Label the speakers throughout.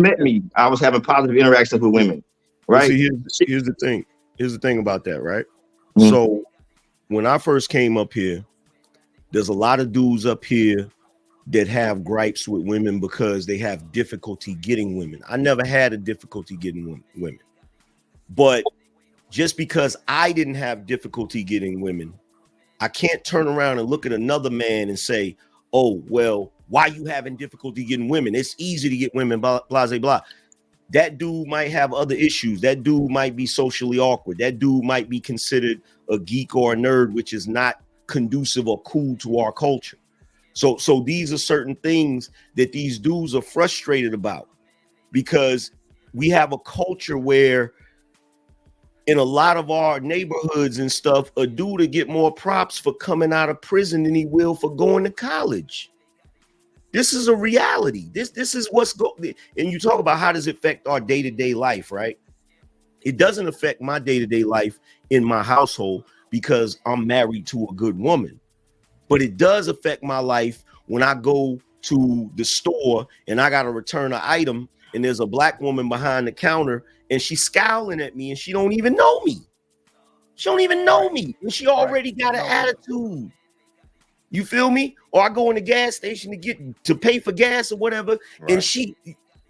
Speaker 1: met me, I was having positive interactions with women,
Speaker 2: Well,
Speaker 1: right?
Speaker 2: see, here's the thing. Here's the thing about that, right?
Speaker 1: Mhm.
Speaker 2: So when I first came up here, there's a lot of dudes up here that have gripes with women because they have difficulty getting women. I never had a difficulty getting women. But just because I didn't have difficulty getting women, I can't turn around and look at another man and say, oh, well, why you having difficulty getting women? It's easy to get women, blah, blah, blah, blah. That dude might have other issues. That dude might be socially awkward. That dude might be considered a geek or a nerd, which is not conducive or cool to our culture. So these are certain things that these dudes are frustrated about, because we have a culture where in a lot of our neighborhoods and stuff, a dude to get more props for coming out of prison than he will for going to college. This is a reality. This is what's going. And you talk about how does it affect our day-to-day life, right? It doesn't affect my day-to-day life in my household because I'm married to a good woman. But it does affect my life when I go to the store and I got to return an item and there's a black woman behind the counter and she's scowling at me and she don't even know me. She don't even know me. And she already got an attitude. You feel me? Or I go in the gas station to pay for gas or whatever, and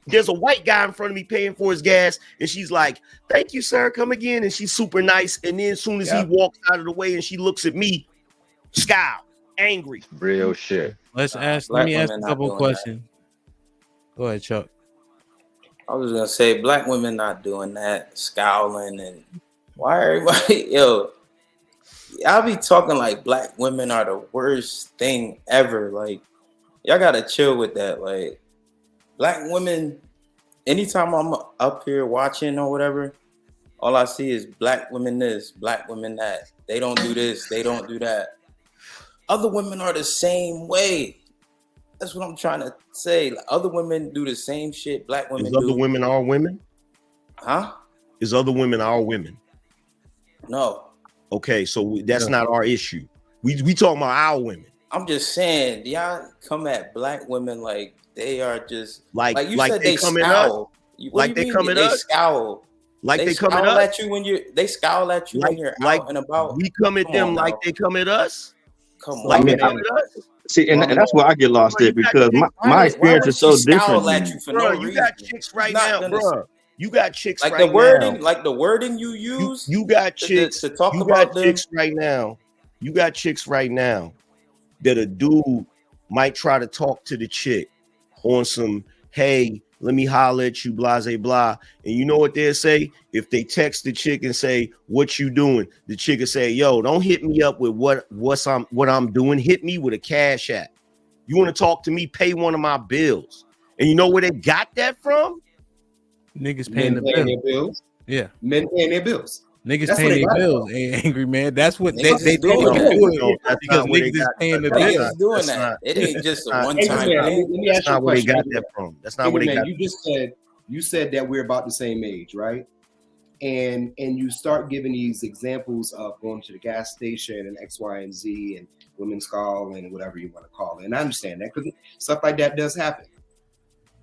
Speaker 2: there's a white guy in front of me paying for his gas, and she's like, "Thank you, sir. Come again." And she's super nice. And then as soon as he walks out of the way and she looks at me, scowl, angry.
Speaker 3: Real shit.
Speaker 4: Let me ask a couple questions. Go ahead, Chuck.
Speaker 5: I was gonna say black women not doing that, scowling, and why everybody I'll be talking like black women are the worst thing ever. Like, y'all gotta chill with that. Like, black women, anytime I'm up here watching or whatever, all I see is black women this, black women that. They don't do this, they don't do that. Other women are the same way. That's what I'm trying to say. Like, other women do the same shit black women do.
Speaker 2: Other women are women?
Speaker 5: Huh?
Speaker 2: Is other women are women?
Speaker 5: No.
Speaker 2: Okay, so that's not our issue. We talking about our women.
Speaker 5: I'm just saying, y'all come at black women like they are just
Speaker 2: like
Speaker 5: you
Speaker 2: like
Speaker 5: said
Speaker 2: they come at us.
Speaker 5: Like they come at us. They scowl.
Speaker 2: Like they come
Speaker 5: at you when they scowl at you when you're out and about.
Speaker 2: We come at them like they come at us.
Speaker 5: Come on,
Speaker 2: like they come at us.
Speaker 1: See, and that's where I get lost there because my experience is so different.
Speaker 5: Bro,
Speaker 2: you got chicks right now, bro. You got chicks
Speaker 5: like
Speaker 2: right
Speaker 5: the wording,
Speaker 2: now.
Speaker 5: Like the wording you use.
Speaker 2: You got chicks
Speaker 5: to talk
Speaker 2: you
Speaker 5: about
Speaker 2: got chicks right now. You got chicks right now that a dude might try to talk to the chick on some, hey, let me holler at you, blah, blah, blah. And you know what they'll say? If they text the chick and say, what you doing? The chick will say, yo, don't hit me up with what I'm doing. Hit me with a cash app. You want to talk to me? Pay one of my bills. And you know where they got that from?
Speaker 4: Niggas paying their bills. Yeah.
Speaker 6: Men paying their bills.
Speaker 4: Niggas that's paying their bills. Ain't angry, man. That's what they doing it because niggas is paying the bills.
Speaker 5: Doing that. It ain't just a one time thing.
Speaker 6: Let me ask you a question.
Speaker 2: Where they got that from. That's not where they got.
Speaker 6: You said that we're about the same age, right? And you start giving these examples of going to the gas station and X, Y, and Z and women's call and whatever you want to call it. And I understand that because stuff like that does happen.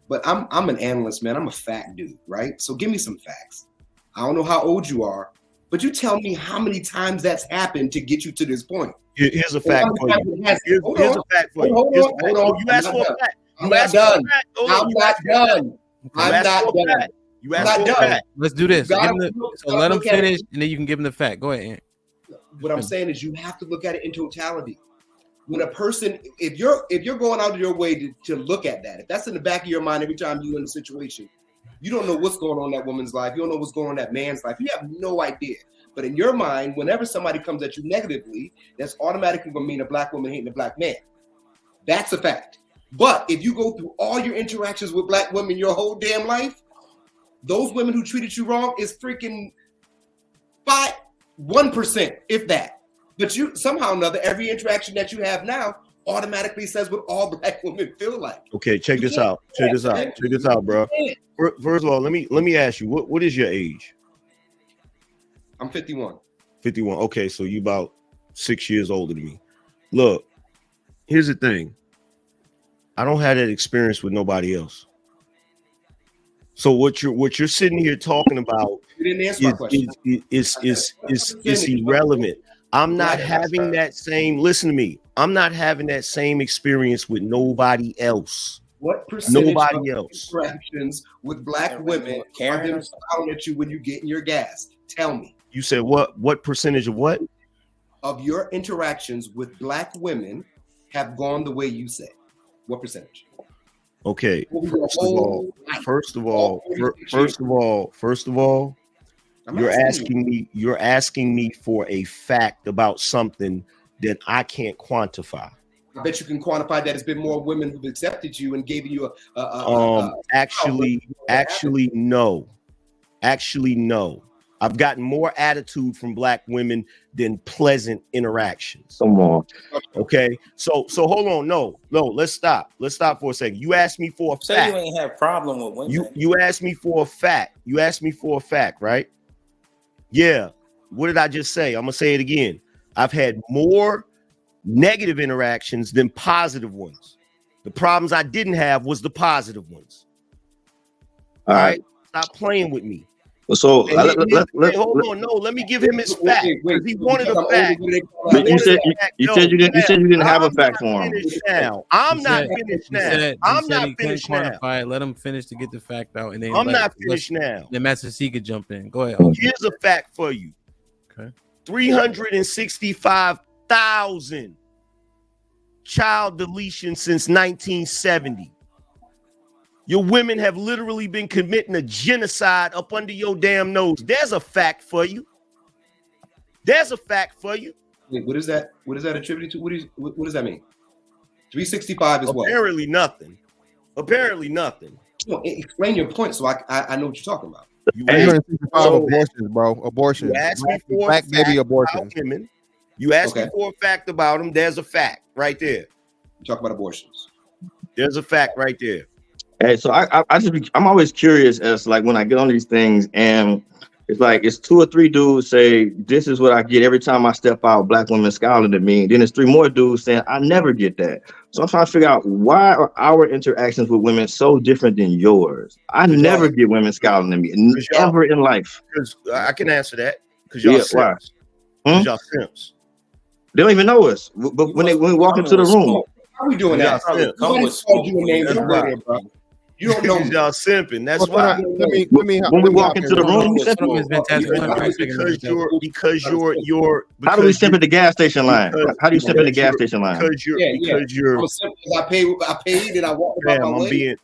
Speaker 6: But I'm an analyst, man. I'm a fact dude, right? So give me some facts. I don't know how old you are, but you tell me how many times that's happened to get you to this point.
Speaker 2: Here's a fact for you. Here's a fact for you.
Speaker 6: Hold on.
Speaker 2: You asked for a fact.
Speaker 6: I'm not done. I'm not done. I'm not done.
Speaker 2: You asked for a fact.
Speaker 4: Let's do this. So let him finish, and then you can give him the fact. Go ahead.
Speaker 6: What I'm saying is you have to look at it in totality. When a person, if you're going out of your way to look at that, if that's in the back of your mind every time you're in a situation, you don't know what's going on in that woman's life. You don't know what's going on in that man's life. You have no idea. But in your mind, whenever somebody comes at you negatively, that's automatically going to mean a black woman hating a black man. That's a fact. But if you go through all your interactions with black women your whole damn life, those women who treated you wrong is freaking 1%, if that. But you somehow or another, every interaction that you have now automatically says what all black women feel like.
Speaker 2: Okay, check this out. Check this out, bro. First of all, let me ask you, what is your age?
Speaker 6: I'm 51.
Speaker 2: 51. Okay, so you about 6 years older than me. Look, here's the thing. I don't have that experience with nobody else. So what you're sitting here talking about
Speaker 6: You didn't answer my question.
Speaker 2: is irrelevant. I'm not having that same. Listen to me. I'm not having that same experience with nobody else.
Speaker 6: What percentage
Speaker 2: Nobody
Speaker 6: of
Speaker 2: else.
Speaker 6: interactions with black women are them smiling at you when you get in your gas? Tell me.
Speaker 2: You said what? What percentage of what?
Speaker 6: Of your interactions with black women have gone the way you said? What percentage?
Speaker 2: Okay. First of all, you're asking me for a fact about something that I can't quantify.
Speaker 6: I bet you can quantify that. It's been more women who've accepted you and given you
Speaker 2: Actually, no. I've gotten more attitude from black women than pleasant interactions.
Speaker 1: Come on.
Speaker 2: Okay. So hold on. No, let's stop. Let's stop for a second. You asked me for a fact.
Speaker 5: You ain't have problem with women.
Speaker 2: You asked me for a fact. You asked me for a fact, right? Yeah. What did I just say? I'm gonna say it again. I've had more negative interactions than positive ones. The problems I didn't have was the positive ones. All right. Stop playing with me.
Speaker 1: So
Speaker 2: hold on, no. Let me give him his fact. He wanted a fact.
Speaker 1: But you said you didn't have a fact for him.
Speaker 2: I'm not finished now. I'm not finished now.
Speaker 4: Let him finish to get the fact out, and then
Speaker 2: I'm not finished now.
Speaker 4: Then Master C could jump in. Go ahead.
Speaker 2: Here's a fact for you.
Speaker 4: Okay.
Speaker 2: 365,000 child deletion since 1970. Your women have literally been committing a genocide up under your damn nose. There's a fact for you. There's a fact for you.
Speaker 6: Wait, what is that? What is that attributed to? What does that mean? 365 is what?
Speaker 2: Apparently nothing. Apparently nothing.
Speaker 6: No, explain your point so I know what you're talking about.
Speaker 3: 365 abortions, bro. Abortions.
Speaker 2: You asked me for
Speaker 3: black baby abortions.
Speaker 2: You asked me for a fact about them. There's a fact right there.
Speaker 6: You talk about abortions.
Speaker 2: There's a fact right there.
Speaker 1: Hey, so I'm always curious as like when I get on these things and it's like it's 2 or 3 dudes say this is what I get every time I step out, black women scowling at me. Then there's 3 more dudes saying I never get that. So I'm trying to figure out why are our interactions with women so different than yours? I never get women scowling at me, ever in life.
Speaker 2: Because I can answer that. Because y'all simps. Y'all simps.
Speaker 1: They don't even know us. But when we walk into the room,
Speaker 6: how are we doing that? Nobody's called you a name, bro. You don't know
Speaker 2: y'all simping. That's why.
Speaker 1: When we walk into the room,
Speaker 2: because you're.
Speaker 1: How do we simp at the gas station line? How do you simp at the gas station line?
Speaker 2: Because you're.
Speaker 6: I paid and I walked about my way.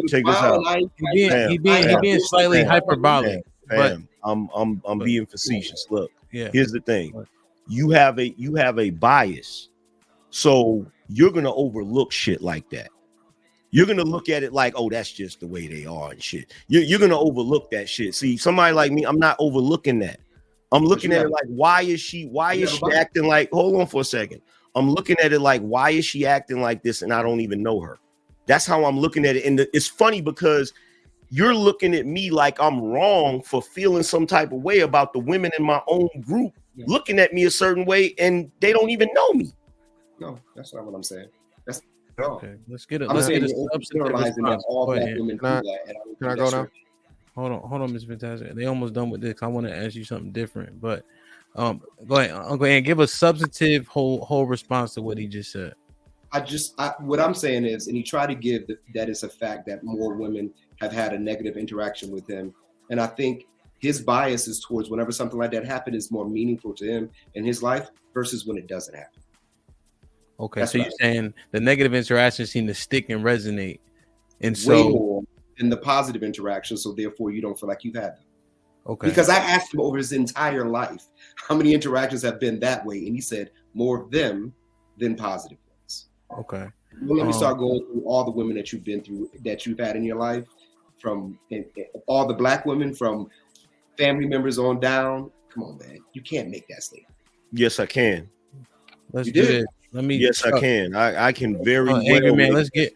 Speaker 2: Check this out.
Speaker 4: He being slightly hyperbolic. But
Speaker 2: I'm being facetious. Look, here's the thing. You have a bias, so you're gonna overlook shit like that. You're going to look at it like, oh, that's just the way they are and shit. You're going to overlook that shit. See, somebody like me, I'm not overlooking that. I'm looking at it like, why is she acting like, hold on for a second. I'm looking at it like, why is she acting like this? And I don't even know her. That's how I'm looking at it. And it's funny because you're looking at me like I'm wrong for feeling some type of way about the women in my own group, looking at me a certain way, and they don't even know me.
Speaker 6: No, that's not what I'm saying.
Speaker 4: Okay, let's get it.
Speaker 6: I'm
Speaker 4: Let's
Speaker 6: saying
Speaker 4: get a substantive response.
Speaker 6: all black women do that.
Speaker 3: Can I go now?
Speaker 4: Hold on, Miss Fantastic. They almost done with this. I want to ask you something different, but go ahead. I'll go ahead and give a substantive whole response to what he just said.
Speaker 6: What I'm saying is, and he tried to give that it's a fact that more women have had a negative interaction with him, and I think his bias is towards whenever something like that happened is more meaningful to him in his life versus when it doesn't happen.
Speaker 4: Okay, so you're saying the negative interactions seem to stick and resonate, and
Speaker 6: way more than the positive interactions. So therefore, you don't feel like you've had them.
Speaker 4: Okay.
Speaker 6: Because I asked him over his entire life how many interactions have been that way, and he said more of them than positive ones.
Speaker 4: Okay.
Speaker 6: Well, let me start going through all the women that you've been through, that you've had in your life, from all the black women, from family members on down. Come on, man, you can't make that statement.
Speaker 2: Yes, I can.
Speaker 4: Let's do it.
Speaker 2: Yes, I can. I can very well.
Speaker 4: Angry man, let's get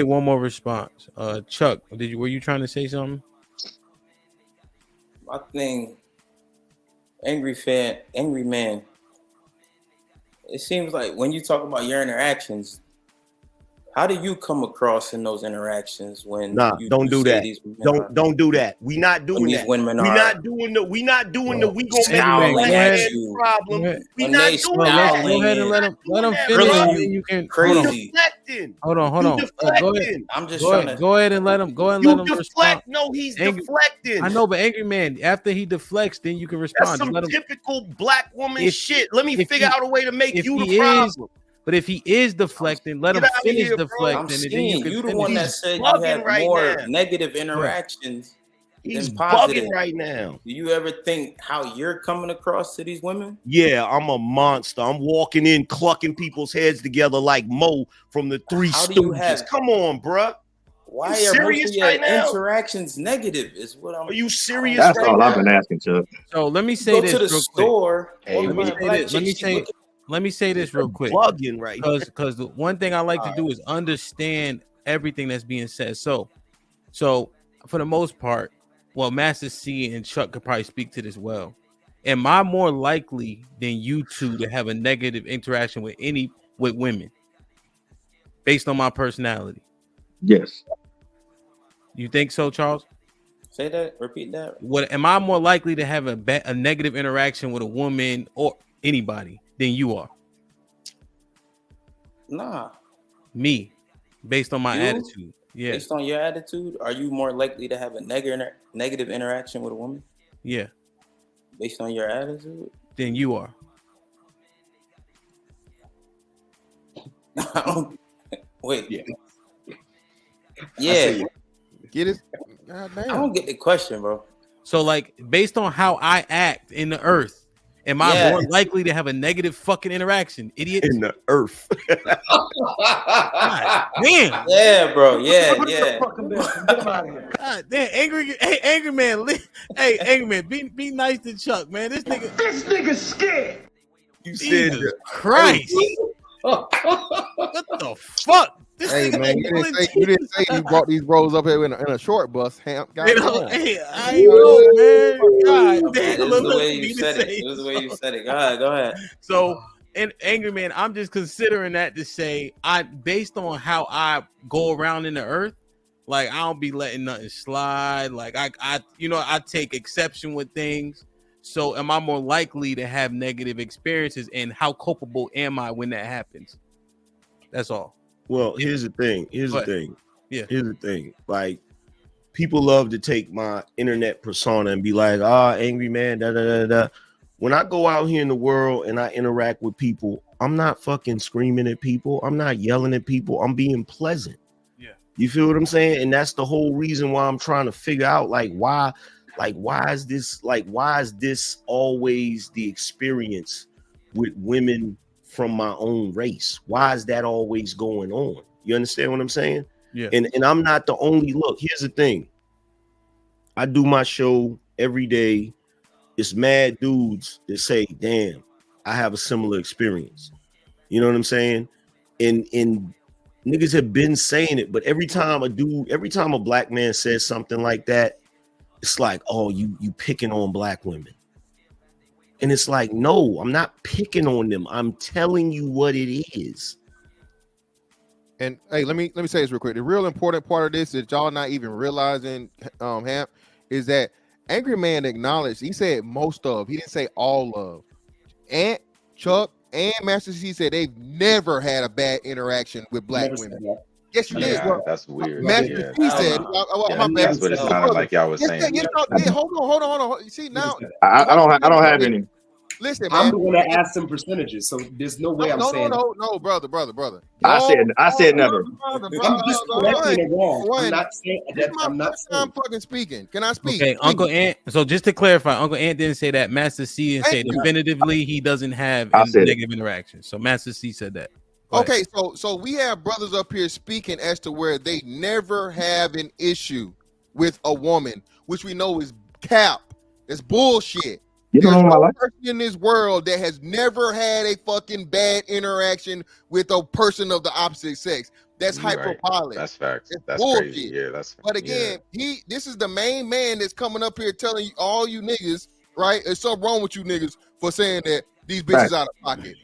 Speaker 4: one more response. Chuck, were you trying to say something?
Speaker 5: My thing, angry man. It seems like when you talk about your interactions, How do you come across in those interactions when
Speaker 2: Nah,
Speaker 5: you
Speaker 2: don't do
Speaker 5: say
Speaker 2: that.
Speaker 5: these women
Speaker 2: Don't do that. We not
Speaker 5: when
Speaker 2: doing
Speaker 5: these
Speaker 2: that.
Speaker 5: women
Speaker 2: We
Speaker 5: are
Speaker 2: not doing the. We not doing the. We gonna make
Speaker 4: Angry man,
Speaker 2: black
Speaker 4: go ahead.
Speaker 2: man the problem.
Speaker 4: Go ahead.
Speaker 2: We
Speaker 5: when
Speaker 2: not
Speaker 5: they
Speaker 2: doing
Speaker 4: No,
Speaker 2: that.
Speaker 4: let's go ahead and
Speaker 5: scowling
Speaker 4: let
Speaker 2: Not
Speaker 4: him
Speaker 2: doing that,
Speaker 4: finish,
Speaker 2: bro.
Speaker 4: and
Speaker 5: you
Speaker 4: then you can
Speaker 2: You
Speaker 4: hold on.
Speaker 5: crazy.
Speaker 2: deflecting.
Speaker 4: Hold on.
Speaker 2: You
Speaker 4: Go ahead.
Speaker 2: deflecting.
Speaker 5: I'm just
Speaker 4: Go
Speaker 5: trying
Speaker 4: ahead.
Speaker 5: to.
Speaker 4: Go ahead and let him. Go ahead and
Speaker 2: You
Speaker 4: let him respond.
Speaker 2: deflect. No, he's
Speaker 4: Angry.
Speaker 2: deflecting.
Speaker 4: I know, but angry man. After he deflects, then you can
Speaker 2: That's
Speaker 4: respond. Just
Speaker 2: some
Speaker 4: let him.
Speaker 2: typical black woman
Speaker 4: If
Speaker 2: shit. Let me
Speaker 4: if
Speaker 2: figure
Speaker 4: he
Speaker 2: out a way to make
Speaker 4: if
Speaker 2: you the
Speaker 4: he is,
Speaker 2: problem.
Speaker 4: but if he is deflecting, let
Speaker 2: Get
Speaker 4: him
Speaker 2: out of
Speaker 4: finish
Speaker 2: here, bro.
Speaker 5: I'm
Speaker 4: deflecting, and then you
Speaker 5: seeing
Speaker 4: can
Speaker 5: you the
Speaker 4: finish.
Speaker 5: one that
Speaker 2: He's
Speaker 5: said you
Speaker 2: bugging
Speaker 5: have
Speaker 2: right
Speaker 5: more
Speaker 2: now.
Speaker 5: negative
Speaker 4: Go ahead.
Speaker 5: interactions
Speaker 2: He's
Speaker 5: than
Speaker 2: bugging
Speaker 5: positive.
Speaker 2: right now.
Speaker 5: Do you ever think how you're coming across to these women?
Speaker 2: Yeah, I'm a monster. I'm walking in, clucking people's heads together like Mo from the Three
Speaker 5: How do you
Speaker 2: Stooges.
Speaker 5: have?
Speaker 2: Come on, bruh.
Speaker 5: Why
Speaker 2: You
Speaker 5: are most
Speaker 2: serious
Speaker 5: of your
Speaker 2: right now?
Speaker 5: interactions negative? Is what I'm.
Speaker 2: Are you serious
Speaker 1: That's
Speaker 2: right
Speaker 1: all I've
Speaker 2: now?
Speaker 1: been asking, Chuck.
Speaker 4: So let me say
Speaker 5: Go
Speaker 4: this
Speaker 5: to the
Speaker 4: real quick.
Speaker 5: store,
Speaker 2: Hey,
Speaker 5: walk
Speaker 4: Let me
Speaker 5: by a
Speaker 4: say
Speaker 5: black
Speaker 4: this. Let
Speaker 5: chick.
Speaker 4: me
Speaker 5: She
Speaker 4: say.
Speaker 5: looking.
Speaker 4: Let me say this real quick.
Speaker 2: Bugging right now.
Speaker 4: Because the one thing I like to do is understand everything that's being said. So for the most part, well, Master C and Chuck could probably speak to this well. Am I more likely than you two to have a negative interaction with women based on my personality?
Speaker 1: Yes.
Speaker 4: You think so, Charles?
Speaker 5: Say that. Repeat that.
Speaker 4: What am I more likely to have a negative interaction with a woman or anybody than you are?
Speaker 5: Nah.
Speaker 4: Me, based on my
Speaker 5: You?
Speaker 4: attitude. Yeah,
Speaker 5: Based on your attitude, are you more likely to have a negative interaction with a woman
Speaker 4: yeah,
Speaker 5: based on your attitude?
Speaker 4: than you are.
Speaker 5: Wait.
Speaker 6: Yeah.
Speaker 5: Yeah.
Speaker 3: Get it? God
Speaker 5: I
Speaker 3: damn.
Speaker 5: don't get the question, bro.
Speaker 4: So, like, based on how I act in the earth, am I
Speaker 5: Yeah.
Speaker 4: more likely to have a negative fucking interaction? Idiot.
Speaker 2: In the earth.
Speaker 4: God damn.
Speaker 5: Yeah, bro. Yeah.
Speaker 4: God damn. Angry man. Hey, angry man. Be nice to Chuck, man. This nigga.
Speaker 2: You said
Speaker 4: Jesus
Speaker 2: the
Speaker 4: Christ. What the fuck? This
Speaker 3: Hey
Speaker 4: nigga
Speaker 3: man, you didn't say you brought these bros up here in a short bus, Hamp. God
Speaker 4: You know,
Speaker 3: damn.
Speaker 4: hey, I know, man. God damn.
Speaker 5: It was the way you
Speaker 4: me to
Speaker 5: said it.
Speaker 4: say
Speaker 5: It was the way you
Speaker 4: so.
Speaker 5: said it. Go ahead.
Speaker 4: So, and angry man, I'm just considering that to say, based on how I go around in the earth, like I don't be letting nothing slide. Like I take exception with things. So, am I more likely to have negative experiences, and how culpable am I when that happens? That's all.
Speaker 2: Well, here's the thing.
Speaker 4: Yeah.
Speaker 2: Here's the thing. Like, people love to take my internet persona and be like, angry man, da da da da. When I go out here in the world and I interact with people, I'm not fucking screaming at people. I'm not yelling at people. I'm being pleasant.
Speaker 4: Yeah.
Speaker 2: You feel what I'm saying? And that's the whole reason why I'm trying to figure out why is this always the experience with women from my own race? Why is that always going on? You understand what I'm saying?
Speaker 4: Yeah.
Speaker 2: And I'm not the only look. Here's the thing. I do my show every day. It's mad dudes that say, damn, I have a similar experience. You know what I'm saying? And niggas have been saying it, but every time a black man says something like that, it's like, oh, you picking on black women. And it's like, no, I'm not picking on them. I'm telling you what it is.
Speaker 3: And hey, let me say this real quick. The real important part of this that y'all not even realizing, Hamp, is that Angry Man acknowledged. He said most of. He didn't say all of. And Chuck and Master C said they've never had a bad interaction with black women. Yes, you did.
Speaker 7: Yeah, that's weird.
Speaker 3: Master C said,
Speaker 7: That's what it sounded like y'all was saying.
Speaker 3: Hold on. You see now,
Speaker 1: I don't have any.
Speaker 3: Listen, man.
Speaker 6: I'm the one that asked some percentages, so there's no way I'm saying.
Speaker 3: No, brother.
Speaker 1: I said never.
Speaker 6: I'm just correcting it wrong. I'm not saying that. I'm not saying.
Speaker 3: I'm fucking speaking. Can I speak?
Speaker 4: Okay, Uncle Ant. So just to clarify, Uncle Ant didn't say that. Master C didn't say
Speaker 3: Thank you.
Speaker 4: definitively he doesn't have
Speaker 1: I said it.
Speaker 4: negative interaction. So Master C said that. Go ahead.
Speaker 3: Okay, so we have brothers up here speaking as to where they never have an issue with a woman, which we know is cap. It's bullshit.
Speaker 1: You don't
Speaker 3: There's
Speaker 1: know my
Speaker 3: no
Speaker 1: life.
Speaker 3: person in this world that has never had a fucking bad interaction with a person of the opposite sex. That's hyperbolic.
Speaker 7: That's facts.
Speaker 3: It's
Speaker 7: That's
Speaker 3: bullshit.
Speaker 7: crazy. Yeah, that's.
Speaker 3: But again, this is the main man that's coming up here telling you, all you niggas, right? There's something wrong with you niggas for saying that these bitches
Speaker 1: Right.
Speaker 3: out of pocket.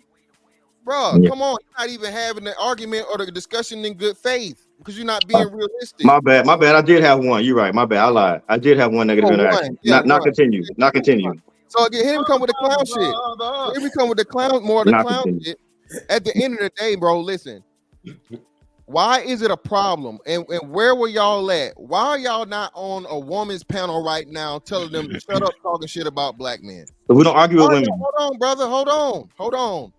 Speaker 3: Bro,
Speaker 1: Yeah.
Speaker 3: come on. You're not even having the argument or the discussion in good faith because you're not being realistic.
Speaker 1: My bad. I did have one. You're right. My bad. I lied. I did have one negative
Speaker 3: Oh,
Speaker 1: interaction.
Speaker 3: one. Yeah,
Speaker 1: Not
Speaker 3: one.
Speaker 1: continue. Not continue.
Speaker 3: So again, here we come with the clown shit. Here we come with the clown, more of the
Speaker 1: Not
Speaker 3: clown
Speaker 1: continue.
Speaker 3: shit. At the end of the day, bro, listen. Why is it a problem? And where were y'all at? Why are y'all not on a woman's panel right now telling them to shut up talking shit about black men?
Speaker 1: But we don't argue with women.
Speaker 3: Hold on, brother. Hold on.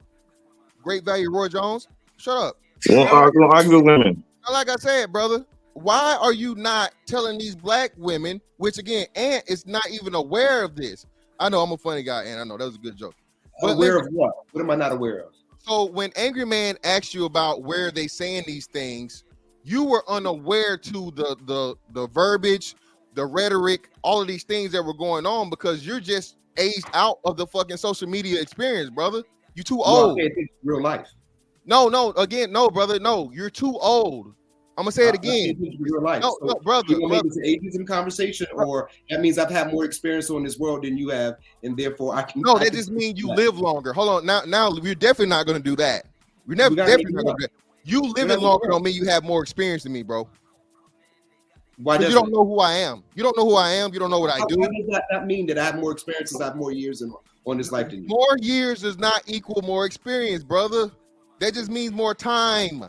Speaker 3: Great value, Roy Jones. Shut up.
Speaker 1: We don't argue with women.
Speaker 3: Like I said, brother, why are you not telling these black women, which again, Ant is not even aware of this. I know I'm a funny guy, and I know that was a good joke. But
Speaker 6: aware of what? What am I not aware of?
Speaker 3: So when Angry Man asked you about where they saying these things, you were unaware to the verbiage, the rhetoric, all of these things that were going on because you're just aged out of the fucking social media experience, brother. You too old.
Speaker 6: Real life.
Speaker 3: No, brother. No, you're too old. I'm gonna say it again.
Speaker 6: Real life.
Speaker 3: No, brother.
Speaker 6: Maybe it's ages in conversation, or that means I've had more experience on this world than you have, and therefore I can.
Speaker 3: No, that just means you live longer. Hold on. Now we're definitely not gonna do that. We're definitely not gonna do that. You living longer don't mean you have more experience than me, bro.
Speaker 6: Why
Speaker 3: you don't know who I am. You don't know who I am. You don't know what I do.
Speaker 6: How does that mean that I have more experiences? I have more years on this life than you?
Speaker 3: More years does not equal more experience, brother. That just means more time.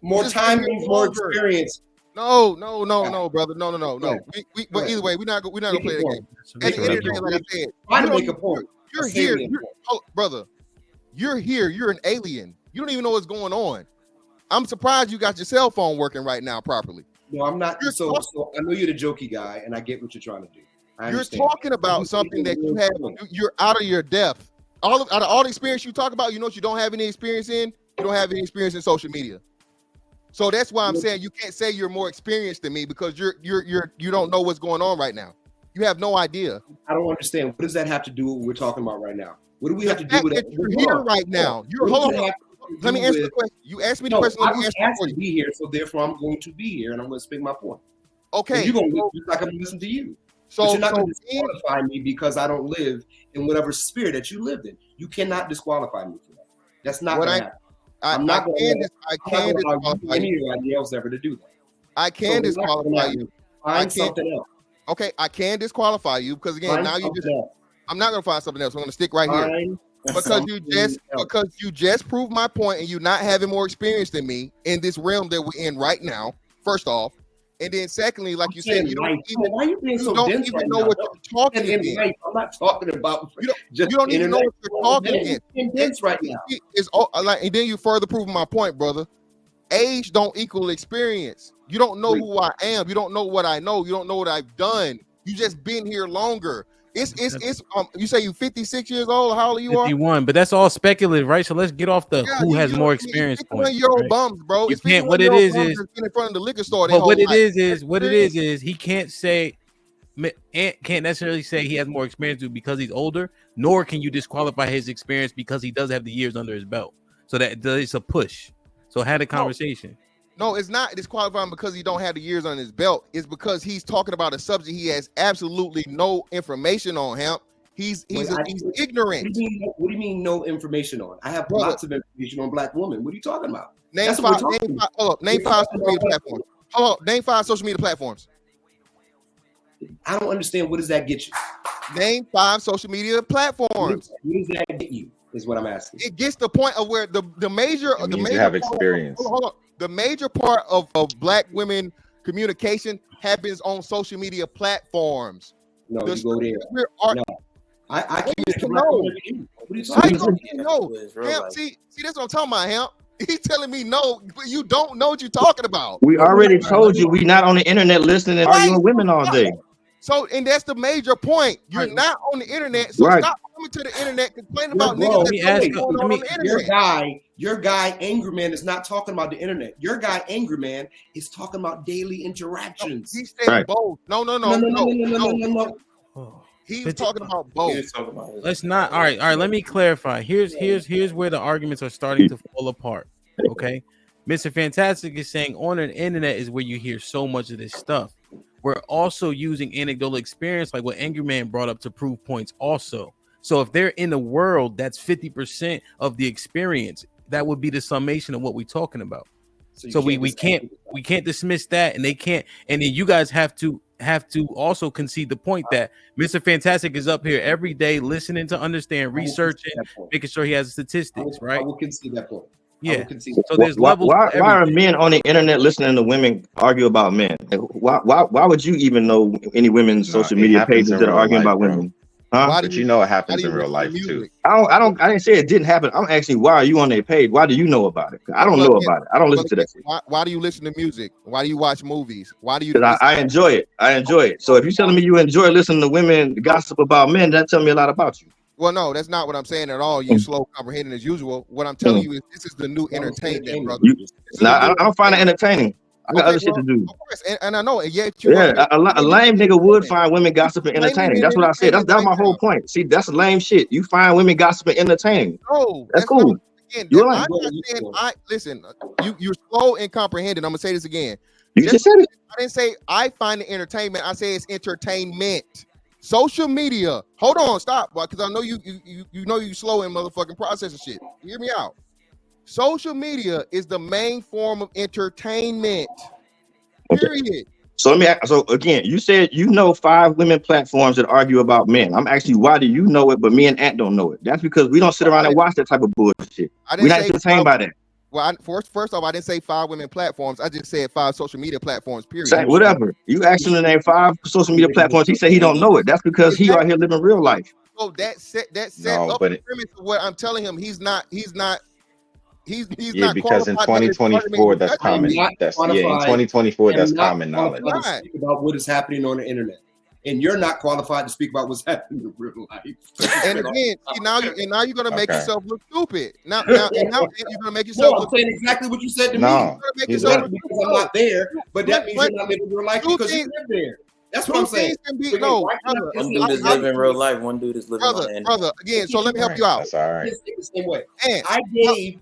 Speaker 6: More time means more experience.
Speaker 3: No, brother. No. But either way, we're not gonna play that game. At the end of the day, like I said,
Speaker 6: trying to make a point.
Speaker 3: You're here, brother. You're here. You're an alien. You don't even know what's going on. I'm surprised you got your cell phone working right now properly.
Speaker 6: No, I'm not. So I know you're the jokey guy, and I get what you're trying to do.
Speaker 3: You're talking about something that you have. You're out of your depth. Out of all the experience you talk about, you know what you don't have any experience in? You don't have any experience in social media. So that's why I'm saying you can't say you're more experienced than me because you don't know what's going on right now. You have no idea.
Speaker 6: I don't understand. What does that have to do with what we're talking about right now? What do we have to do with that?
Speaker 3: You're here right now. Let me answer the question. You asked me the question. Let me answer
Speaker 6: to be here, so therefore I'm going to be here and I'm going to speak my point.
Speaker 3: Okay.
Speaker 6: And you're going to listen like I'm going to listen to you. So but you're not going to disqualify me because I don't live in whatever sphere that you lived in. You cannot disqualify me for that. That's not going to happen. I'm not going to allow anybody else ever to do that.
Speaker 3: I can disqualify you.
Speaker 6: Find something else.
Speaker 3: Okay, I can disqualify you because again, now you just. I'm not going to find something else. I'm going to stick right here. Because you just proved my point and you not having more experience than me in this realm that we're in right now, first off. And then secondly, like you said, you don't even know what you're talking against.
Speaker 6: I'm not talking about
Speaker 3: you don't even know what you're talking against.
Speaker 6: Intense right now.
Speaker 3: And then you further proving my point, brother. Age don't equal experience. You don't know who I am. You don't know what I know. You don't know what I've done. You just been here longer. It's you say you 56 years old. How old you
Speaker 4: 51, are? 51, but that's all speculative, right? So let's get off the who has more experience point.
Speaker 3: 51-year-old bums, bro.
Speaker 4: You can't. What it is in
Speaker 3: front of the liquor store.
Speaker 4: But what it is he can't say. Ant can't necessarily say he has more experience because he's older, nor can you disqualify his experience because he does have the years under his belt. So that it's a push. So had a conversation.
Speaker 3: No, it's not disqualifying because he don't have the years on his belt. It's because he's talking about a subject he has absolutely no information on. Him, he's ignorant.
Speaker 6: What do you mean no information on? I have lots of information on black women. What are you talking about?
Speaker 3: Name five social media platforms. Name 5 social media platforms.
Speaker 6: I don't understand. What does that get you?
Speaker 3: Name 5 social media platforms.
Speaker 6: What does that get you? Is what I'm asking.
Speaker 3: It gets the point of where the major
Speaker 7: you have experience.
Speaker 3: Hold on. The major part of black women communication happens on social media platforms.
Speaker 6: No, you go there. No. I can't
Speaker 3: know.
Speaker 6: What are you talking about?
Speaker 3: See, that's what I'm talking about, Hemp. He's telling me no, but you don't know what you're talking about.
Speaker 1: We already told you we not on the internet listening and arguing with women all day.
Speaker 3: So, and that's the major point. You're not on the internet, so stop coming to the internet complaining about niggas that's going on the internet.
Speaker 6: Your guy, Angry Man, is not talking about the internet. Your guy, Angry Man, is talking about daily interactions.
Speaker 3: He's saying both. No. He was talking about both.
Speaker 4: Let's not. All right. Let me clarify. Here's where the arguments are starting to fall apart. Okay, Mr. Fantastic is saying on the internet is where you hear so much of this stuff. We're also using anecdotal experience, like what Angry Man brought up, to prove points also. So if they're in the world, that's 50% of the experience. that would be the summation of what we're talking about.
Speaker 6: So,
Speaker 4: So we can't dismiss that, and they can't. And then you guys have to also concede the point that Mr. Fantastic is up here every day, listening to understand, researching, making sure he has the statistics, right?
Speaker 6: I will concede that point.
Speaker 4: Yeah. So there's levels.
Speaker 1: Why are men on the internet listening to women argue about men? Why would you even know any women's social media pages that are arguing about women? Huh?
Speaker 7: But you know it happens in real life too.
Speaker 1: I didn't say it didn't happen. I'm asking, why are you on their page? Why do you know about it? I don't know about it. I don't listen to that shit.
Speaker 3: Why do you listen to music? Why do you watch movies? Why do you?
Speaker 1: Because I enjoy it. I enjoy it. So if you're telling me you enjoy listening to women gossip about men, that tells me a lot about you.
Speaker 3: Well, no, that's not what I'm saying at all. You slow comprehending as usual. What I'm telling you is this is the new entertainment, brother.
Speaker 1: I don't find it entertaining. I got other shit to do.
Speaker 3: Of course, and I know. And yet,
Speaker 1: a lame nigga would find women gossiping entertaining. That's what I said. That's my whole point. See, that's lame shit. You find women gossiping entertaining.
Speaker 3: No,
Speaker 1: that's cool.
Speaker 3: You're I'm not saying listen. You're slow in comprehending. I'm gonna say this again.
Speaker 1: You just said it.
Speaker 3: I didn't say I find it entertainment. I say it's entertainment. Social media. Hold on, stop, because I know you know you slow in motherfucking processing shit. Hear me out. Social media is the main form of entertainment. Period.
Speaker 1: Okay. So again, you said you know 5 women platforms that argue about men. I'm asking you, why do you know it, but me and Ant don't know it? That's because we don't sit around and watch that type of bullshit. We're not entertained by that.
Speaker 3: Well, first off, I didn't say 5 women platforms. I just said 5 social media platforms. Period.
Speaker 1: Say, whatever. You asked him to name 5 social media platforms. He said he don't know it. That's because he out here living real life.
Speaker 3: So that set up the premise of what I'm telling him. He's not not
Speaker 7: because in 2024 that's common. In 2024 that's common knowledge.
Speaker 6: Speak about what is happening on the internet, and you're not qualified to speak about what's happening in real life.
Speaker 3: And again, now you're gonna make yourself look stupid. Now you're gonna make yourself.
Speaker 6: No, I'm saying exactly what you said to me. You're gonna make because I'm not there, but that means you're not living real life because you live there. That's what I'm saying.
Speaker 5: One dude is living real life. One dude is living
Speaker 3: brother. Again, so let me help you out.
Speaker 7: That's all right.
Speaker 6: The same way. And I gave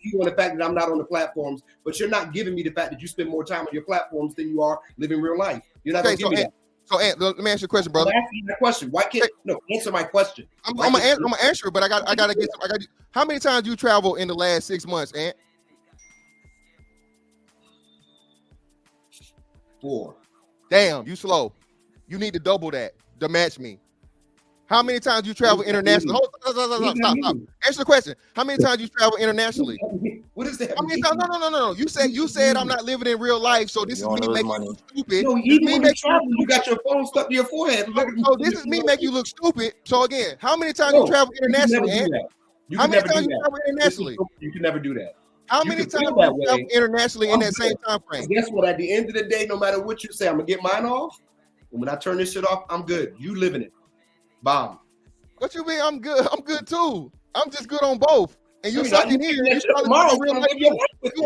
Speaker 6: you on the fact that I'm not on the platforms, but you're not giving me the fact that you spend more time on your platforms than you are living real life. You're not going to give me that.
Speaker 3: So, Ant, let me ask you a question, brother.
Speaker 6: I'm asking you a question. Why can't answer my question?
Speaker 3: I'm gonna answer it, but I gotta get. How many times you travel in the last 6 months, Ant?
Speaker 6: 4.
Speaker 3: Damn, you slow. You need to double that to match me. How many times you travel internationally? Stop. Answer the question. How many times you travel internationally?
Speaker 6: What is that?
Speaker 3: How many times? No. You said I'm not living in real life, so this is me making you look stupid.
Speaker 6: No, even when you travel, you got your phone stuck to your forehead.
Speaker 3: So this is me making you look stupid. So again, how many times you travel internationally? How many times you travel internationally?
Speaker 6: You can never do that.
Speaker 3: How many times you travel internationally in that same time frame?
Speaker 6: Guess what? At the end of the day, no matter what you say, I'm gonna get mine off. And when I turn this shit off, I'm good. You living it. Bob.
Speaker 3: What you mean? I'm good. I'm good too. I'm just good on both. And you sucking here. You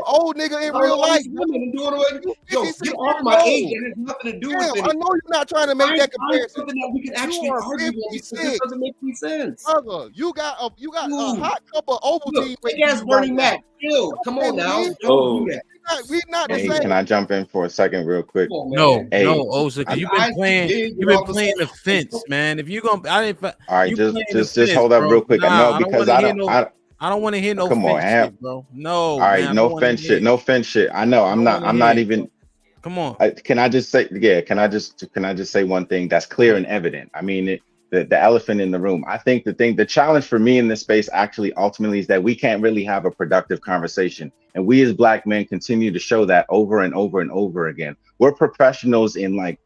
Speaker 3: old nigga in real life.
Speaker 6: Yo, get off my age. It has nothing to do with it.
Speaker 3: I know you're not trying to make that comparison.
Speaker 6: Something that we can actually argue on because it doesn't make any sense.
Speaker 3: Brother, you got a hot cup of Ovaltine.
Speaker 6: Big ass Bernie Mac. Chill. Come on now. Don't do that.
Speaker 3: We're not the
Speaker 7: Hey,
Speaker 3: same.
Speaker 7: can I jump in for a second, real quick?
Speaker 4: No, Oza, because you've been playing the fence, man. If you're gonna,
Speaker 7: all right, just hold up real quick. No, because I don't
Speaker 4: want to hear no.
Speaker 7: Come on,
Speaker 4: shit, bro. No.
Speaker 7: All right, man, no fence shit. No fence shit. I know. I'm not even.
Speaker 4: Come on.
Speaker 7: Can I just say? Yeah. Can I just say one thing that's clear and evident? I mean, the elephant in the room. I think the challenge for me in this space actually ultimately is that we can't really have a productive conversation. And we as Black men continue to show that over and over and over again. We're professionals in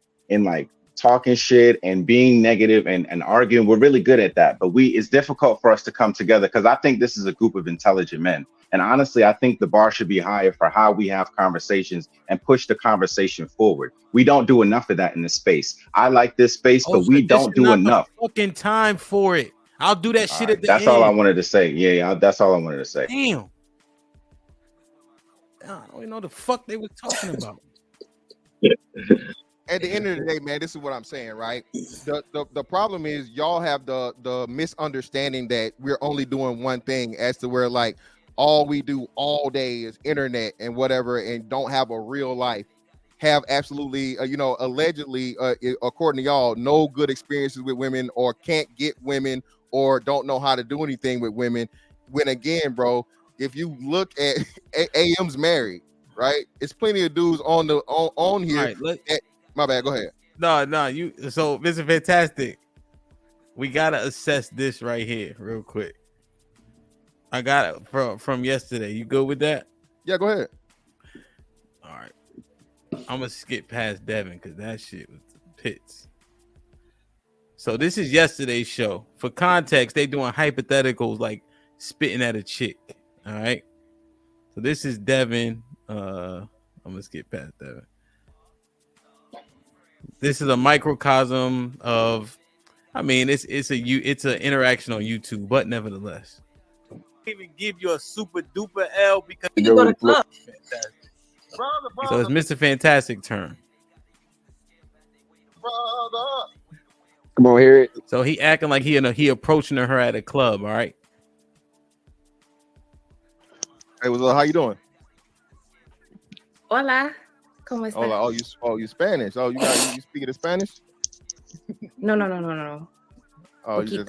Speaker 7: talking shit and being negative and arguing. We're really good at that, but it's difficult for us to come together because I think this is a group of intelligent men. And honestly, I think the bar should be higher for how we have conversations and push the conversation forward. We don't do enough of that in this space. I like this space, but we don't do enough.
Speaker 4: Fucking time for it. I'll do that shit at the end.
Speaker 7: That's all I wanted to say. Yeah, that's all I wanted to say.
Speaker 4: Damn. I don't even know the fuck they were talking about.
Speaker 3: At the end of the day, man, this is what I'm saying, right? The problem is y'all have the misunderstanding that we're only doing one thing as to where like all we do all day is internet and whatever and don't have a real life. Have absolutely, allegedly, according to y'all, no good experiences with women or can't get women or don't know how to do anything with women. When again, bro, if you look at AM's married, right? It's plenty of dudes on the on here.
Speaker 4: All right,
Speaker 3: My bad. Go ahead.
Speaker 4: No, you. So, Mr. Fantastic, we gotta assess this right here, real quick. I got it from yesterday. You good with that?
Speaker 3: Yeah, go ahead.
Speaker 4: All right. I'm gonna skip past Devin because that shit was pits. So this is yesterday's show. For context, they doing hypotheticals like spitting at a chick. All right. So this is Devin. I'm gonna skip past Devin. This is a microcosm of, I mean, it's an interaction on YouTube, but nevertheless, even give you a super duper L because you go to club. Fantastic. So it's Mr. Fantastic turn.
Speaker 8: Come on, hear it.
Speaker 4: So he acting like he approaching her at a club. All right.
Speaker 3: Hey, what's up? How you doing?
Speaker 9: Hola, ¿cómo estás?
Speaker 3: Hola. You Spanish? Oh, you speaking Spanish?
Speaker 9: No.
Speaker 3: Oh, you just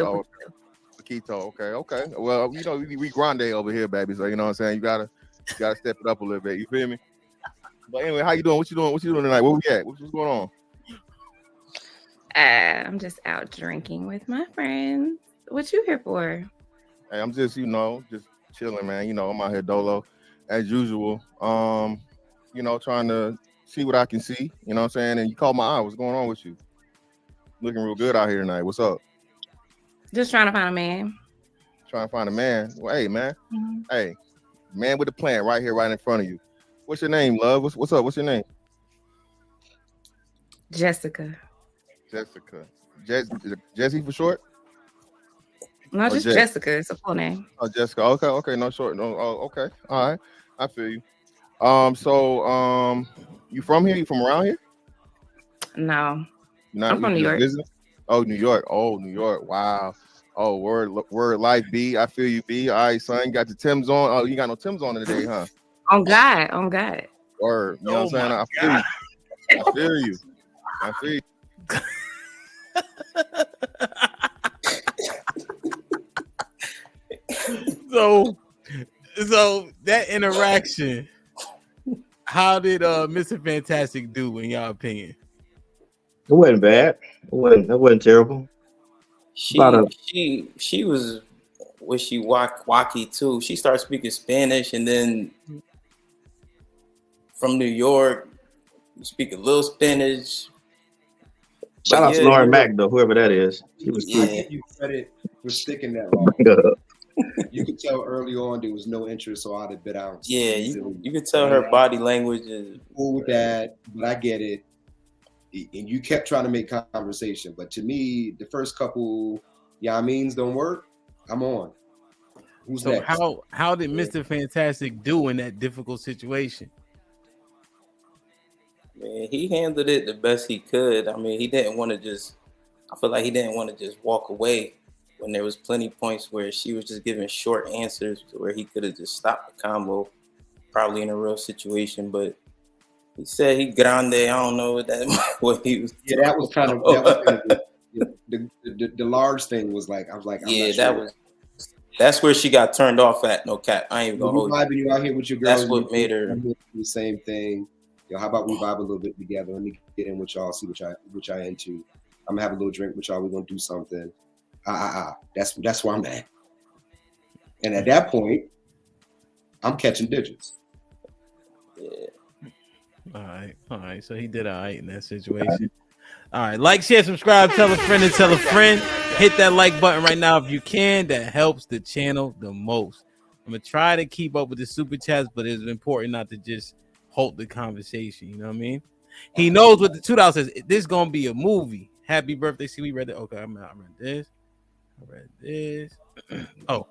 Speaker 3: Poquito. Okay. Well, you know, we grande over here, baby. So you know what I'm saying. You gotta step it up a little bit. You feel me? But anyway, how you doing? What you doing tonight? Where we at? What's going on?
Speaker 9: I'm just out drinking with my friends. What you here for?
Speaker 3: Hey, I'm just chilling, man. You know, I'm out here dolo as usual. You know, trying to see what I can see. You know what I'm saying? And you caught my eye. What's going on with you? Looking real good out here tonight. What's up?
Speaker 9: Just trying to find a man.
Speaker 3: Trying to find a man. Well, hey, man.
Speaker 9: Mm-hmm.
Speaker 3: Hey, man with a plan right here, right in front of you. What's your name, love? What's up? What's your name?
Speaker 9: Jessica.
Speaker 3: Jesse for short?
Speaker 9: No, just Jessica. It's a full name.
Speaker 3: Oh, Jessica. Okay. No short. No. Oh, okay. All right. I feel you. So, you from here? You from around here?
Speaker 9: No. I'm from New York.
Speaker 3: Visiting? Oh, New York. Wow. Oh, word life, B. I feel you, B. All right, son. You got the Timbs on. Oh, you got no Timbs on today, huh?
Speaker 9: On God.
Speaker 3: Word. You know what I'm saying? I feel you.
Speaker 4: So that interaction, how did Mr. Fantastic do in your opinion?
Speaker 1: It wasn't bad. It wasn't terrible.
Speaker 5: She was wishy-washy too. She started speaking Spanish, and then from New York, you speak a little Spanish.
Speaker 1: Shout out to Lauren Mack, though, whoever that is. She was
Speaker 6: I give you credit for sticking that long. You could tell early on there was no interest, so I'd have bit out.
Speaker 5: Yeah, you could tell her body language is
Speaker 6: cool with that, but I get it. And you kept trying to make conversation, but to me, the first couple means don't work. I'm on. Who's
Speaker 4: so
Speaker 6: next?
Speaker 4: How did Mr. Fantastic do in that difficult situation?
Speaker 5: Man, he handled it the best he could. I mean, I feel like he didn't want to just walk away when there was plenty points where she was just giving short answers where he could have just stopped the combo, probably in a real situation. But he said he grande. I don't know what he was.
Speaker 6: Yeah, that was kind of the large thing was like, I was like, I'm not sure.
Speaker 5: That's where she got turned off at. No cap. I ain't even gonna hold you.
Speaker 6: You out here with your girls.
Speaker 5: That's what made her
Speaker 6: the same thing. Yo, how about we vibe a little bit together? Let me get in with y'all, see what y'all into. I'm gonna have a little drink with y'all. We're gonna do something. That's where I'm at. And at that point, I'm catching digits.
Speaker 5: Yeah.
Speaker 4: All right. So he did all right in that situation. All right. Like, share, subscribe, tell a friend and tell a friend. Hit that like button right now if you can. That helps the channel the most. I'm gonna try to keep up with the super chats, but it's important not to just hold the conversation. You know what I mean? He knows what the $2 says. This is gonna be a movie. Happy birthday. See, we read it. Okay, I read this. Oh,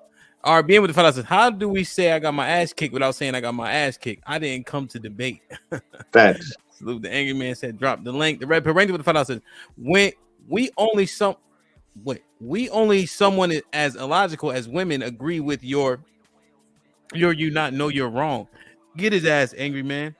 Speaker 4: RBN with the $5 says, how do we say I got my ass kicked without saying I got my ass kicked? I didn't come to debate.
Speaker 1: Facts.
Speaker 4: Salute. The angry man said, drop the link. The red pill ranger with the $5 says, we only someone as illogical as women agree with you not know you're wrong. Get his ass, angry man.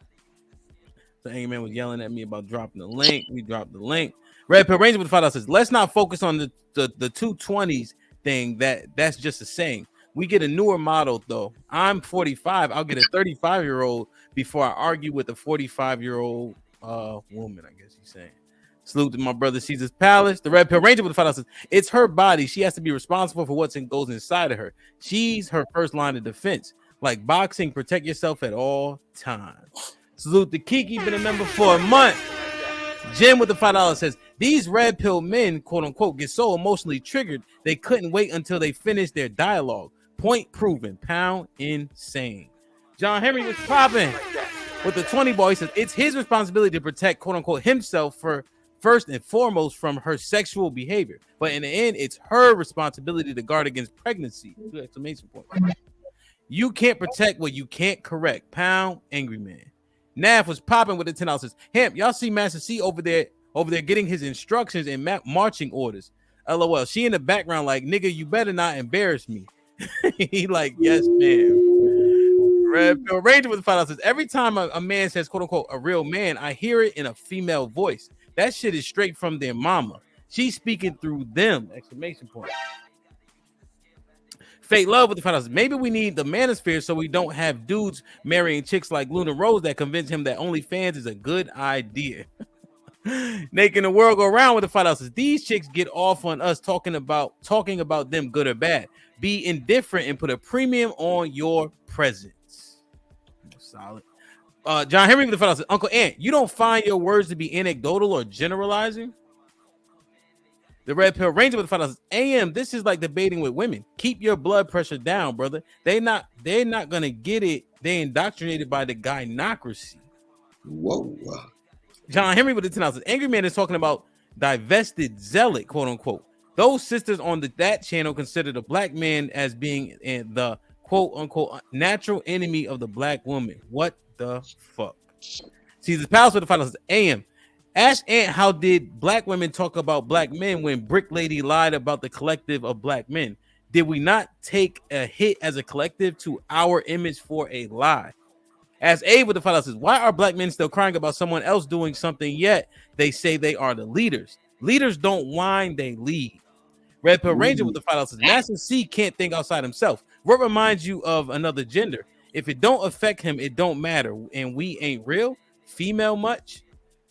Speaker 4: The angry man was yelling at me about dropping the link. We dropped the link. Red Pill Ranger with $5 says, let's not focus on the 220s thing. That's just a saying. We get a newer model though. I'm 45. I'll get a 35-year-old before I argue with a 45-year-old woman. I guess he's saying. Salute to my brother Caesar's Palace. The Red Pill Ranger with the $5 says, it's her body. She has to be responsible for what goes inside of her. She's her first line of defense. Like boxing, protect yourself at all times. Salute to Kiki, been a member for a month. Jim with the $5 says, these red pill men, quote unquote, get so emotionally triggered they couldn't wait until they finished their dialogue. Point proven. Pound insane. John Henry was popping with the 20 ball. He says, it's his responsibility to protect, quote unquote, himself for first and foremost from her sexual behavior. But in the end, it's her responsibility to guard against pregnancy. Exclamation point. You can't protect what you can't correct. Pound angry man. Nav was popping with the $10. Says, Hemp, y'all see Master C over there getting his instructions and marching orders. LOL. She in the background like, nigga, you better not embarrass me. He like, yes, ma'am. Red Pill Ranger with the $5 says, every time a man says, quote unquote, a real man, I hear it in a female voice. That shit is straight from their mama. She's speaking through them. Exclamation point. Fate Love with the $5. Maybe we need the manosphere so we don't have dudes marrying chicks like Luna Rose that convince him that OnlyFans is a good idea. Making the world go around with the $5. These chicks get off on us talking about them good or bad. Be indifferent and put a premium on your presence. Solid. John Henry with the $5. Uncle Ant, you don't find your words to be anecdotal or generalizing? The Red Pill Ranger with the $5. AM, this is like debating with women. Keep your blood pressure down, brother. They're not gonna get it. They indoctrinated by the gynocracy.
Speaker 6: Whoa.
Speaker 4: John Henry with the $10. Angry Man is talking about divested zealot, quote unquote. Those sisters on that channel consider the black man as being the quote unquote natural enemy of the black woman. What the fuck? Caesar's Palace with the $5. AM. Ask Ant, how did black women talk about black men when Brick Lady lied about the collective of black men? Did we not take a hit as a collective to our image for a lie? As Abe with the $5 says, why are black men still crying about someone else doing something yet they say they are the leaders? Leaders don't whine, they lead. Red Pill Ranger with the $5 says, Master C can't think outside himself. What reminds you of another gender? If it don't affect him, it don't matter. And we ain't real? Female much?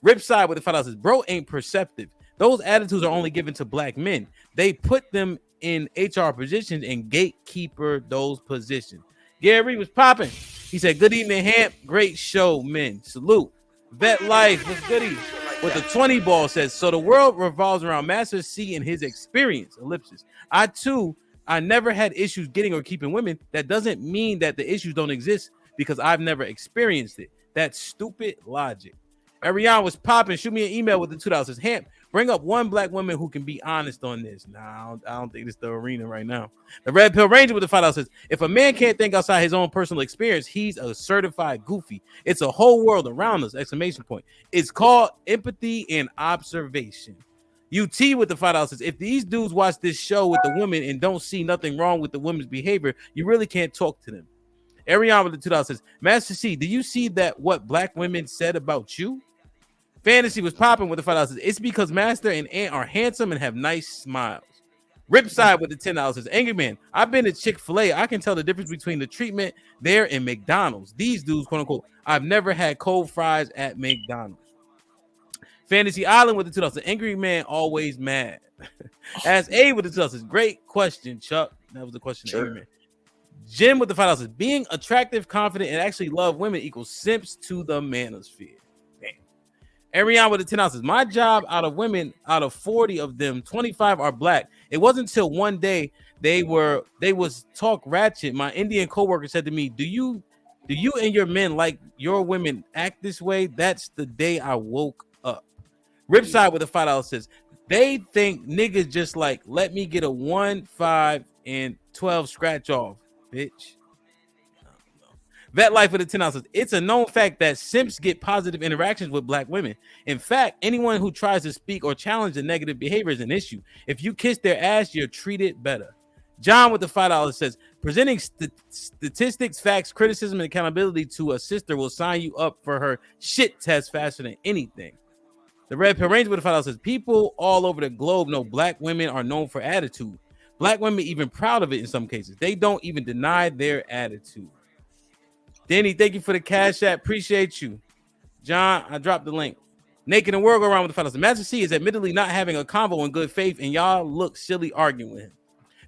Speaker 4: Ripside with the $5 says, bro ain't perceptive. Those attitudes are only given to black men. They put them in HR positions and gatekeeper those positions. Gary was popping. He said, good evening, Hamp. Great show, men. Salute. Vet Life, what's goody? With the 20 ball says, so the world revolves around Master C and his experience. Ellipsis. I never had issues getting or keeping women. That doesn't mean that the issues don't exist because I've never experienced it. That's stupid logic. Ariane was popping. Shoot me an email with the $2. Says, Hamp, bring up one black woman who can be honest on this. Nah, I don't think this is the arena right now. The Red Pill Ranger with the $5 says, if a man can't think outside his own personal experience, he's a certified goofy. It's a whole world around us. Exclamation point. It's called empathy and observation. UT with the $5 says, if these dudes watch this show with the women and don't see nothing wrong with the women's behavior, you really can't talk to them. Ariane with the $2 says, Master C, do you see that what black women said about you? Fantasy was popping with the $5 says, it's because Master and Ant are handsome and have nice smiles. Ripside with the $10 says, Angry Man, I've been to Chick-fil-A. I can tell the difference between the treatment there and McDonald's. These dudes, quote unquote, I've never had cold fries at McDonald's. Fantasy Island with the $2 says, Angry Man always mad. As A with the $2 says, great question, Chuck. That was the question. Sure. Angry Man. Jim with the $5 says, being attractive, confident, and actually love women equals simps to the manosphere. Ariane with the $10 says, my job out of women, out of 40 of them, 25 are black. It wasn't until one day they was talk ratchet. My Indian coworker said to me, do you and your men like your women act this way? That's the day I woke up. Ripside with the $5 says, they think niggas just like, let me get a 1, 5, and 12 scratch off, bitch. Vet Life with the $10 says, it's a known fact that simps get positive interactions with black women. In fact, anyone who tries to speak or challenge the negative behavior is an issue. If you kiss their ass, you're treated better. John with the $5 says, presenting statistics, facts, criticism, and accountability to a sister will sign you up for her shit test faster than anything. The Red Pill Ranger with the $5 says, people all over the globe know black women are known for attitude. Black women even proud of it in some cases. They don't even deny their attitude. Danny, thank you for the cash app. Appreciate you. John, I dropped the link. Naked and World go around with the fellas. Master C is admittedly not having a convo in good faith, and y'all look silly arguing with him.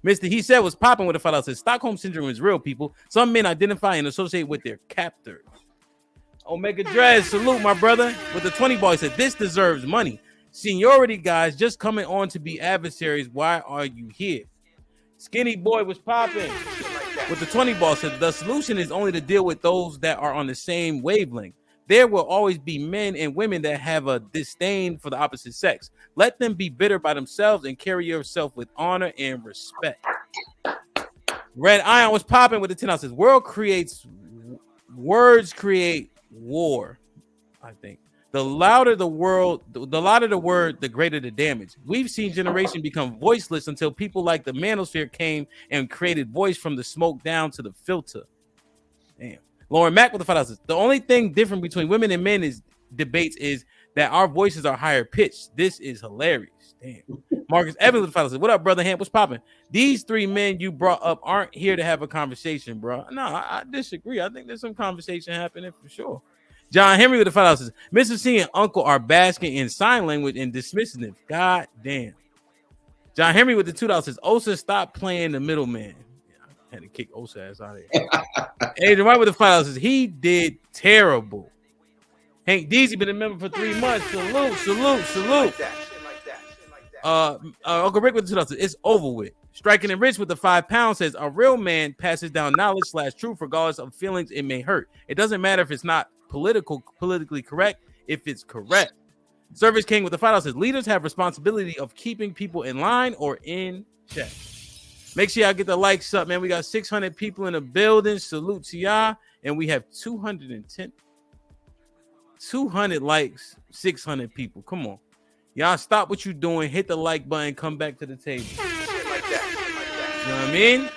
Speaker 4: Mr. He said was popping with the fellas. Says Stockholm syndrome is real, people. Some men identify and associate with their captors. Omega Drez, salute my brother. With the 20 ball, he said this deserves money. Seniority guys just coming on to be adversaries. Why are you here? Skinny boy was popping with the 20 ball. Said the solution is only to deal with those that are on the same wavelength. There will always be men and women that have a disdain for the opposite sex. Let them be bitter by themselves and carry yourself with honor and respect. Red Iron was popping with the 10 ounces. Words create war. I think the louder the word, the greater the damage. We've seen generation become voiceless until people like the manosphere came and created voice from the smoke down to the filter. Damn. Lauren Mack with the 5,000. The only thing different between women and men is debates is that our voices are higher pitched. This is hilarious. Damn. Marcus Evans with the 5,000. What up, brother Hamp? What's popping? These three men you brought up aren't here to have a conversation, bro. No, I disagree. I think there's some conversation happening for sure. John Henry with the 5,000. Mr. C and Uncle are basking in sign language and dismissing it. God damn. John Henry with the 2,000. Osa, stop playing the middleman. I had to kick Osa ass out of here. Adrian White with the 5,000. He did terrible. Hank Deasy been a member for 3 months. Salute. Uncle Rick with the 2,000. It's over with. Striking and Rich with the 5 pounds says a real man passes down knowledge / truth regardless of feelings it may hurt. It doesn't matter if it's not politically correct, if it's correct. Service King with the 5,000 says leaders have responsibility of keeping people in line or in check. Make sure y'all get the likes up, man. We got 600 people in the building. Salute to y'all. And we have 200 likes, 600 people. Come on. Y'all stop what you're doing. Hit the like button. Come back to the table. You know what I mean?